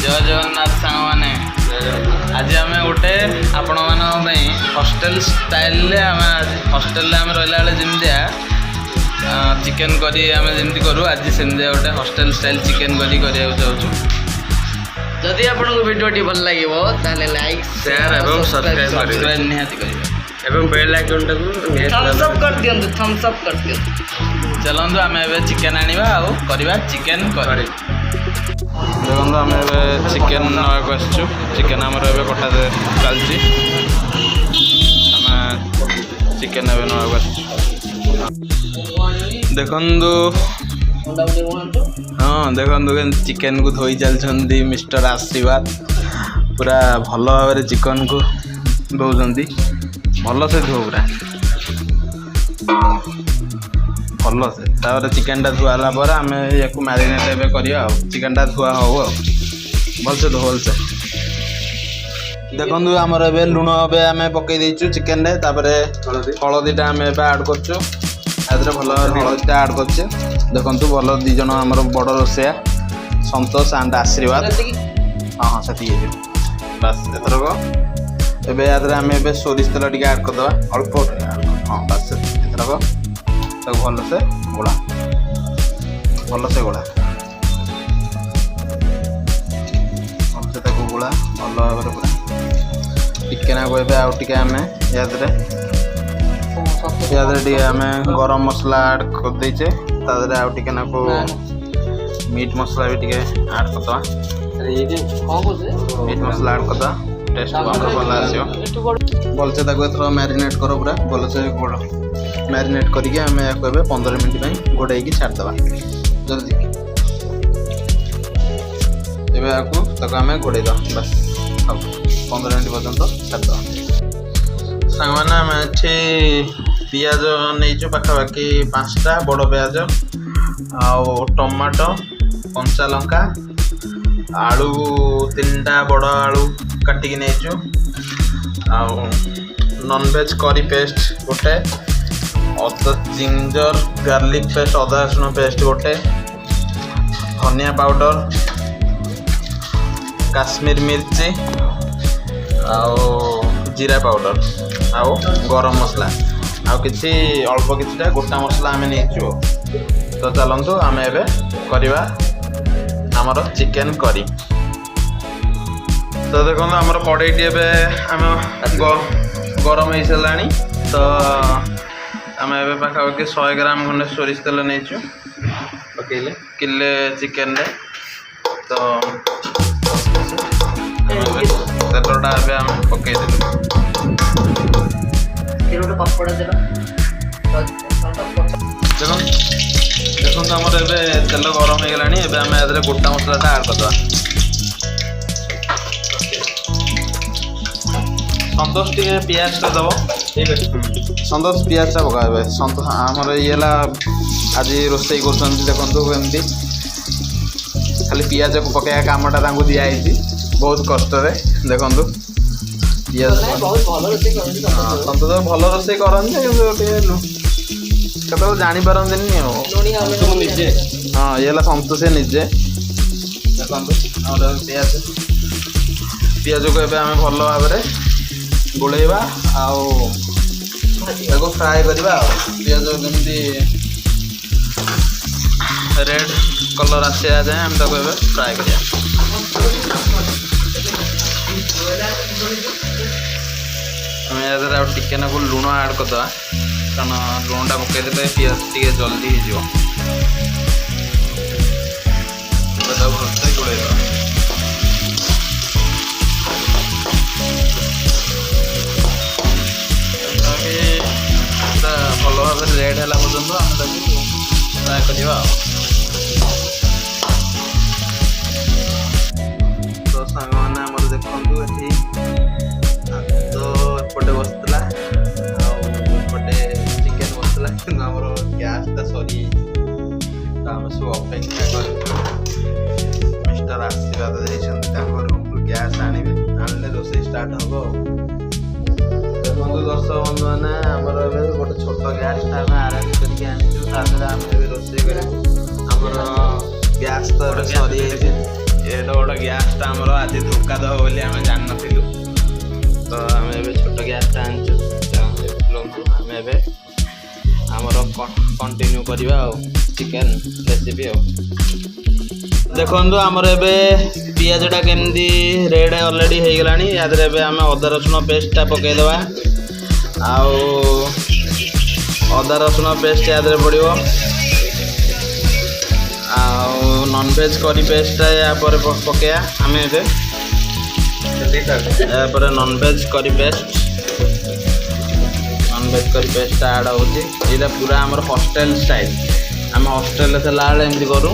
जय जगन्नाथ सांग मैंने आज आम गोटे आपण मानी हॉस्टेल स्टाइल हॉस्टेल रहा जमिया चिकेन करी आम जमी करूँ आज सेमती गोटे हॉस्टेल स्टाइल चिकेन करी चाहूँ जदि आपको वीडियो भल लगे लाइक शेयर और सब्सक्राइब निहाती करेंगे बेल आइकन थम्स अप कर दियंतु थम्स अप कर दियंतु चलतु आम ए चिकेन आनिबा आउ करबा चिकेन करी देखो आम ए चिकेन नाक आसचु चिकेन आमर ए कटा चलती आम चिकेन ए नाक आसचु देखु हाँ देखु चिकेन को धोई चलती मिस्टर आशीर्वाद पूरा भल भाव चिकन को दौरान भल से धो पूरा भल से तापर चिकेन टा धुआला पर आम या मैरिनेट एवं करवा चिकेन टा धुआ हो भलसे धो भलसे देखु आमर ए लुण आम पकई देचु चिकेन रे तापर हलदीटा आम ऐड करचु भल हलदीटा ऐड करचे देखु भल दी जन आमर बड़ रोसैया संतोष एंड आशीर्वाद हाँ हाँ से बस एथरक एवं आम ए सोरिष तेल टे ऐड करदे अल्प हाँ बस एथरक भल से गोड़ा भल से गोड़ा भल से गोड़ा भल भाव पूरा टिके ना कहते आउ टे आम याद आम गरम मसला ऐड कर देचे आउ टे ना मीट मसला भी टे ऐड करदे मीट मसला ऐड करदे टेस्ट भल आसो भल से एथर मैरिनेट कर पूरा भल से गोड़ मैरिनेट करके आम या 15 मिनट घोड़े छाड़देवा जल्दी एवं आपको आम घोड़े बस 15 मिनट पर्यंत छाड़देवा सांग मैंने आम पियाज नहीं पाखापाखि 5टा बड़ पियाज आउ टमाटो कंचा लंका आलू 3टा बड़ आलू काटिकी नहीं आउ नॉनवेज करी पेस्ट गोटे अदा जिंजर गार्लिक पेस्ट अदा रसुण पेस्ट गोटे धनिया पाउडर काश्मीर मिर्ची आउ जीरा पाउडर आउ गरम मसला आउ किसी अल्प किछिटा गोटा मसला आम नहीं तो चलतु आम ए करवा आमर चिकेन करी तो देखो आमर कड़ईटी आम गरम हो सारा तो आम ए पाखापाखि 100 ग्राम खंडे सोरिष तेल नहीं पकईले किले चिकेन रे तो तेलटा आम पकईदेलु देखो आमर ए तेल गरम हो गला आम ए गोटा मसलाटा ऐड करदे संतोष टे पियाज दब ठीक अच्छे संतोष पियाज टा पकाए संतोष आमर ये आज रोसई कर देखु एमती खाली पियाज को पकड़ा कामटा दिखाई बहुत कष्ट देखु पियाज संतोष भल रोसई करते जापारती हाँ ये संतोष निजे देखु पियाज पियाज को आम भल भाव गोलेवा आउ फ्राए करवा पियाज जमी रेड कलर आसा जाए आम फ्राए कर टिके ना लुण ऐड करदे कारण लुणटा पकईदे पियाज टे जल्दी हो भलसे गोलेवा भल भाव रेड है पर्यटन आम फ्राए करवा तो सांग मैंने आम देखु तो एपटे बसला आउटे चिकेन बसला कि आम गैसटा सरी आम सब अपेक्षा कर मिस्टर आशीर्वाद गैस आने रोसई स्टार्ट हम देखो दर्शक बंधु मैंने आमर गोटे छोट गैसटा आरंभ करके आम रोसई कर गैस तो सरी ଏଇଟା ଗୋଟେ ଗ୍ୟାସ୍ଟା ଆମର ଆଜି ଧୋକା ଦେବ ବୋଲି ଆମେ ଜାଣିନଥିଲୁ। ତ ଆମେ ଏବେ ଛୋଟ ଗ୍ୟାସ୍ଟା ଆଣିଛୁ। ଆମେ ଏବେ ଆମର କଣ୍ଟିନ୍ୟୁ କରିବା ଆଉ ଚିକେନ୍ ରେସିପି ଆଉ। ଦେଖନ୍ତୁ ଆମର ଏବେ ପିଆଜଟା କେମିତି ରେଡ୍ ଅଲରେଡ଼ି ହେଇଗଲାଣି। ୟା ଦେହରେ ଏବେ ଆମେ ଅଦା ରସୁଣ ପେଷ୍ଟଟା ପକାଇଦେବା। ଆଉ ଅଦା ରସୁଣ ପେଷ୍ଟ ୟା ଦେହରେ ପଡ଼ିବ। ଆଉ ନନଭେଜ୍ କରି ପେଷ୍ଟଟା ୟା ପରେ ପକାଇବା ଆମେ ଏବେ। ତାପରେ ନନଭେଜ୍ କରି ପେଷ୍ଟଟା ଆଡ଼ ହେଉଛି। ଏଇଟା ପୁରା ଆମର ହଷ୍ଟେଲ ଷ୍ଟାଇଲ୍। ଆମେ ହଷ୍ଟେଲରେ ଥିଲାବେଳେ ଏମିତି କରୁ।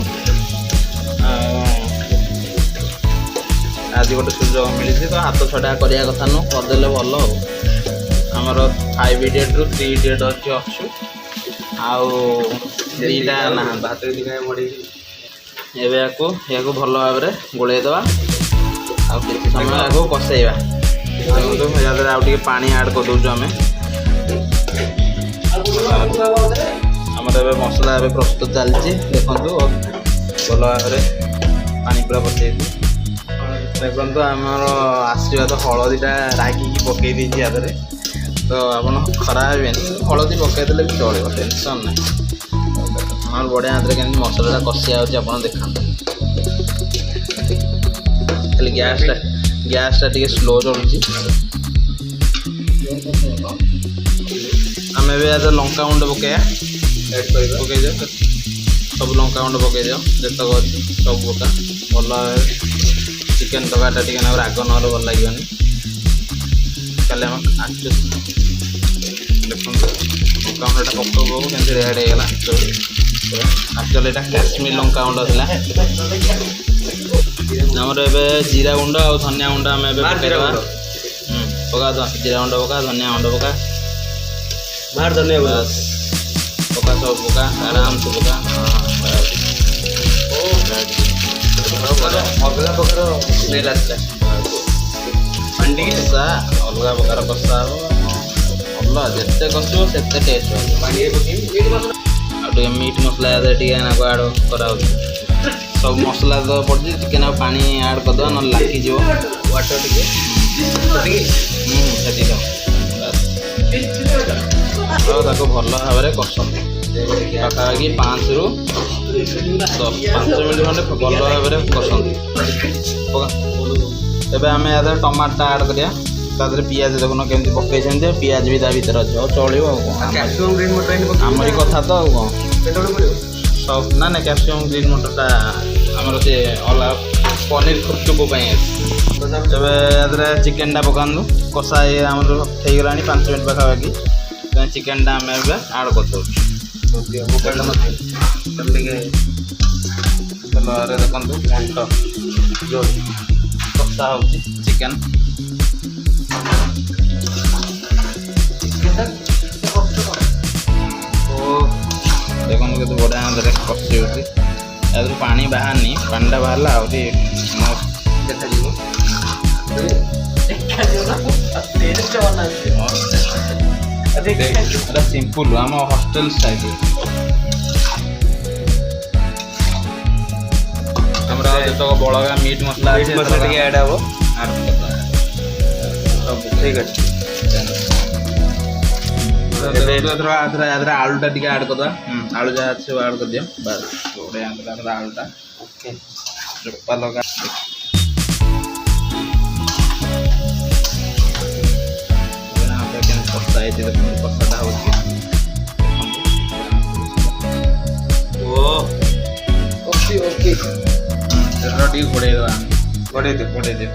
ଆଜି ଗୋଟେ ସୁଯୋଗ ମିଳିଛି ତ ହାତ ଛଡ଼ା କରିବା କଥା ନୁହଁ, କରିଦେଲେ ଭଲ ଆଉ। ଆମର 5 ଇଡ଼ିଏଟ୍ରୁ 3 ଇଡ଼ିଏଟ୍ ଅଛୁ। ଆଉ 2ଟା ନାହାନ୍ତି। ଏବେ ୟାକୁ ଭଲ ଭାବରେ ଗୋଳେଇଦେବା। ଆଉ କିଛି ସମୟ ୟାକୁ କଷେଇବା। ଦେଖନ୍ତୁ ୟା ଦେହରେ ଆଉ ଟିକେ ପାଣି ଆଡ଼୍ କରିଦେଉଛୁ ଆମେ। ଆମର ଏବେ ମସଲା ଏବେ ପ୍ରସ୍ତୁତ ଚାଲିଛି। ଦେଖନ୍ତୁ ଭଲ ଭାବରେ ପାଣି ପୁରା ପଶେଇଛି। ଦେଖନ୍ତୁ ଆମର ଆଶୀର୍ବାଦ ହଳଦୀଟା ରାଗିକି ପକେଇ ଦେଇଛି ୟା ଦେହରେ। ତ ଆପଣ ଖରାପ ହେବେନି, ହଳଦୀ ପକାଇଦେଲେ ବି ଚଳିବ, ଟେନସନ୍ ନାହିଁ। ଆମର ବଢ଼ିଆ ହାତରେ କେମିତି ମସଲାଟା କଷି ଯାଉଛି ଆପଣ ଦେଖନ୍ତୁ। ଖାଲି ଗ୍ୟାସ୍ଟା ଟିକେ ସ୍ଲୋ ଚଳୁଛି। ଆମେ ଏବେ ଆଜି ଲଙ୍କାଗୁଣ୍ଡ ପକାଇବା। ପକାଇଦିଅ ସବୁ ଲଙ୍କାଗୁଣ୍ଡ ପକାଇଦିଅ, ଯେତକ ଅଛି ସବୁ ପକା। ଭଲ ଭାବରେ ଚିକେନ୍ ତରକାରୀଟା ଟିକେ ନାକୁ ରାଗ ନହେଲେ ଭଲ ଲାଗିବନି। କାଲି ଆମେ ଦେଖନ୍ତୁ ଲଙ୍କାଗୁଣ୍ଡଟା ପକାଉ କେମିତି ରେଡ୍ ହେଇଗଲା। ଆକ୍ଚୁଆଲି ଏଇଟା କାଶ୍ମୀର ଲଙ୍କାଗୁଣ୍ଡ ଥିଲା। ଆମର ଏବେ ଜିରା ଗୁଣ୍ଡ ଆଉ ଧନିଆ ଗୁଣ୍ଡ ଆମେ ଏବେ ପକାଇଦେବା। ପକା ଜିରା ଗୁଣ୍ଡ ପକା, ଧନିଆ ଗୁଣ୍ଡ ପକା, ଧନିଆ ଗୁଣ୍ଡ ପକା, ସବୁ ପକା, ଆରାମସେ ପକା। ଅଲଗା ପ୍ରକାର ସ୍ମେଲ୍ ଆସିଲା। କଷା ଅଲଗା ପ୍ରକାର କଷା ହେବ। ଭଲ ଯେତେ କଷିବ ସେତେ ଟେଷ୍ଟ ହେବ। ଆଉ ଟିକେ ମିଟ୍ ମସଲା ଟିକେ ନାକୁ ଆଡ଼ କରାହେଉଛି। ସବୁ ମସଲା ତ ପଡ଼ିଛି, ଚିକେନ୍ ଆଉ ପାଣି ଆଡ଼୍ କରିଦେବା ନହେଲେ ଲାଗିଯିବ। ୱାଟର୍ ଟିକେ ସେତିକି ଆଉ ତାକୁ ଭଲ ଭାବରେ କଷନ୍ତୁ। ପାଖାପାଖି 5ରୁ 5 ମିନିଟ୍ ଖଣ୍ଡେ ଭଲ ଭାବରେ କଷନ୍ତୁ। ଏବେ ଆମେ ୟା ଦେହରେ ଟମାଟୋଟା ଆଡ଼୍ କରିବା। ତା ଦେହରେ ପିଆଜ ଦେଖୁନ କେମିତି ପକାଇଛନ୍ତି। ପିଆଜ ବି ତା ଭିତରେ ଅଛି, ଆଉ ଚଳିବ ଆଉ କ'ଣ। ଆମରି କଥା ତ ଆଉ କ'ଣ। ସବୁ ନା କ୍ୟାପ୍ସିକମ୍ ଗ୍ରୀନ୍ ମଟରଟା ଆମର ସେ ଅଲଗା ପନିର ଖୁଚୁକୁ ପାଇଁ ଅଛି। ତେବେ ୟା ଦେହରେ ଚିକେନ୍ଟା ପକାନ୍ତୁ। କଷା ଆମର ହେଇଗଲାଣି 5 ମିନିଟ୍ ପାଖାପାଖି। ଚିକେନ୍ଟା ଆମେ ଏବେ ଆଡ଼୍ କରିଦେଉଛୁ। ଟିକେ ଭଲ ଭାବରେ ଦେଖନ୍ତୁ ଘାଣ୍ଟ କଷା ହେଉଛି ଚିକେନ୍। ଦେଖନ୍ତୁ କେତେ ବଢ଼ିଆ ଭାବରେ କଷି ହେଉଛି। ତା ଦେହରୁ ପାଣି ବାହାରନି, ପାଣିଟା ବାହାରିଲା ଆହୁରି ଦେଖାଯିବ। ଏଇଟା ସିମ୍ପୁଲ୍ ଆମ ହଷ୍ଟେଲ ଷ୍ଟାଇଲ୍। ଆମର ଯେତେକ ବଳକା ମିଟ୍ ମସଲା ଟିକେ ଆଡ଼୍ ହେବ। ସବୁ ଠିକ୍ ଅଛି। ଏଥର ଆଳୁଟା ଟିକେ ଆଡ଼୍ କରିଦେବା। ଆଳୁ ଯାହା ଅଛି ସବୁ ଆଡ଼୍ କରିଦିଅ। ବାସ୍ ବଢ଼ିଆ ଆଳୁଟା ଚୋପା ଲଗା। କେମିତି କଷା ହେଇଛି ଦେଖନ୍ତୁ। କଷାଟା ହେଉଛି ଟିକେ ଘୋଡ଼େଇଦେବା। ଘୋଡ଼େଇ ଦିଅ।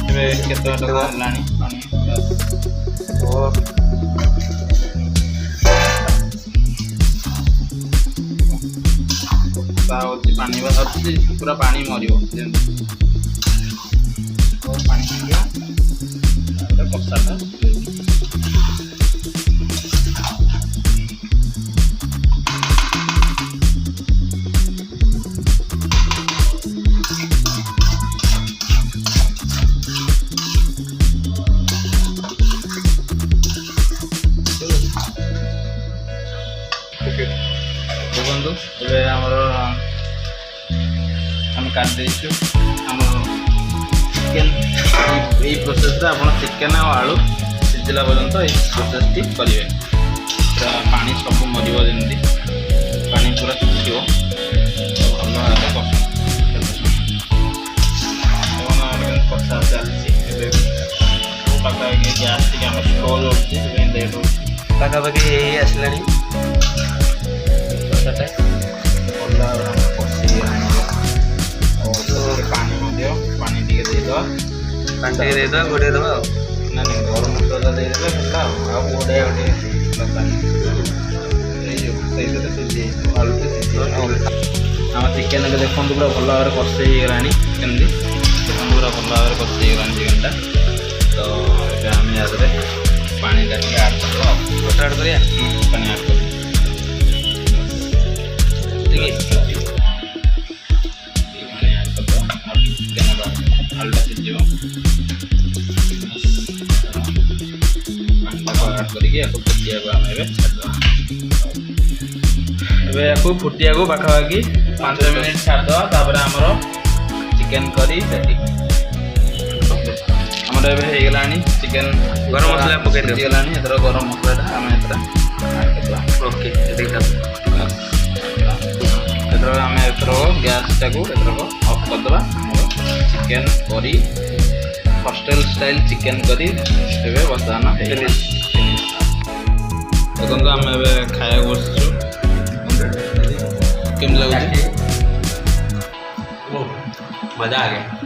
ଏବେ କେତେ ଟଙ୍କା ହେଲାଣି ପାଣି? ହେଉଛି ପାଣି ବାହାରୁଛି, ପୁରା ପାଣି ମରିବ ଯେମିତି। ପାଣି ମରିବା କଷାଟା ଦେଖନ୍ତୁ ଏବେ ଆମର ଆମେ କାଟି ଦେଇଛୁ ଆମ ଚିକେନ୍। ଏଇ ପ୍ରୋସେସ୍ରେ ଆପଣ ଚିକେନ୍ ଆଉ ଆଳୁ ସିଝିଲା ପର୍ଯ୍ୟନ୍ତ ଏଇ ପ୍ରୋସେସ୍ଟି କରିବେ। ପୁରା ପାଣି ସବୁ ମରିବ, ଯେମିତି ପାଣି ପୁରା ଶୁଖିବ, ଭଲ ଭାବରେ କଷା ଚାଲିଛି। ଏବେ ପାଖାପାଖି ଗ୍ୟାସ୍ ଟିକେ ଆମର ସ୍ଲୋ ରହୁଛି, ସେଥିପାଇଁ ଲେଟ୍ ହେଉଛି। ପାଖାପାଖି ହେଇ ଆସିଲାଣି କଷାଟା। ଭଲ ଭାବରେ ଆମର କଷିଗଲାଣି। ପାଣି ମଧ୍ୟ ପାଣି ଟିକେ ଦେଇଦେବା, ପାଣି ଟିକେ ଦେଇଦେବା, ଘୋଡ଼େଇ ଦେବା ଆଉ। ନା ନାଇଁ ଗରମ ମସଲା ଦେଇଦେଲେ ହେଲା ଆଉ ଗୋଟାଏ ଗୋଟେ ଦରକାର ହେଇଯିବ। ସେଇଥିରେ ସିଝିଯିବ, ଆଳୁଟେ ସିଝିଯିବ। ଆମ ଚିକେନ୍ ଏବେ ଦେଖନ୍ତୁ ପୁରା ଭଲ ଭାବରେ କଷି ହେଇଗଲାଣି। କେମିତି ଦେଖନ୍ତୁ ପୁରା ଭଲ ଭାବରେ କଷି ହେଇଗଲାଣି ଚିକେନ୍ଟା। ତ ଏବେ ଆମେ ୟା ଦେହରେ ପାଣିଟା ଟିକେ ଆଡ଼୍ କରିଦେବା। ଗୋଟେ ଆଡ଼୍ କରିବା, ପାଣି ଆଡ଼୍ କରିଦେବା। ଆଳୁଟା ସିଝିବ, ପାଣିଟାକୁ ଆଡ଼୍ କରିକି ୟାକୁ ଫୁଟିବାକୁ ଆମେ ଏବେ ଛାଡ଼ିଦେବା। ଏବେ ୟାକୁ ଫୁଟିବାକୁ ପାଖାପାଖି 5 ମିନିଟ୍ ଛାଡ଼ିଦେବା। ତାପରେ ଆମର ଚିକେନ୍ କରି ରେଡ଼ି। ଆମର ଏବେ ହେଇଗଲାଣି ଚିକେନ୍। ଗରମ ମସଲା ପକାଇଦେବା। ହେଇଗଲାଣି, ଏଥର ଗରମ ମସଲାଟା ଆମେ ଏଥର ଆଡ଼୍ କରିଦେବା। ଓକେ, ଏତିକି ଥାଉ। ଏଥର ଆମେ ଗ୍ୟାସ୍ଟାକୁ ଅଫ୍ କରିଦେବା। ଆମର ଚିକେନ୍ କରି ହଷ୍ଟେଲ ଷ୍ଟାଇଲ୍ ଚିକେନ୍ କରି ଏବେ ବର୍ତ୍ତମାନ ହେଇଗଲା। ଦେଖନ୍ତୁ ଆମେ ଏବେ ଖାଇବାକୁ ବସିଛୁ। କେମିତି ଲାଗୁଛି? मजा आ गया।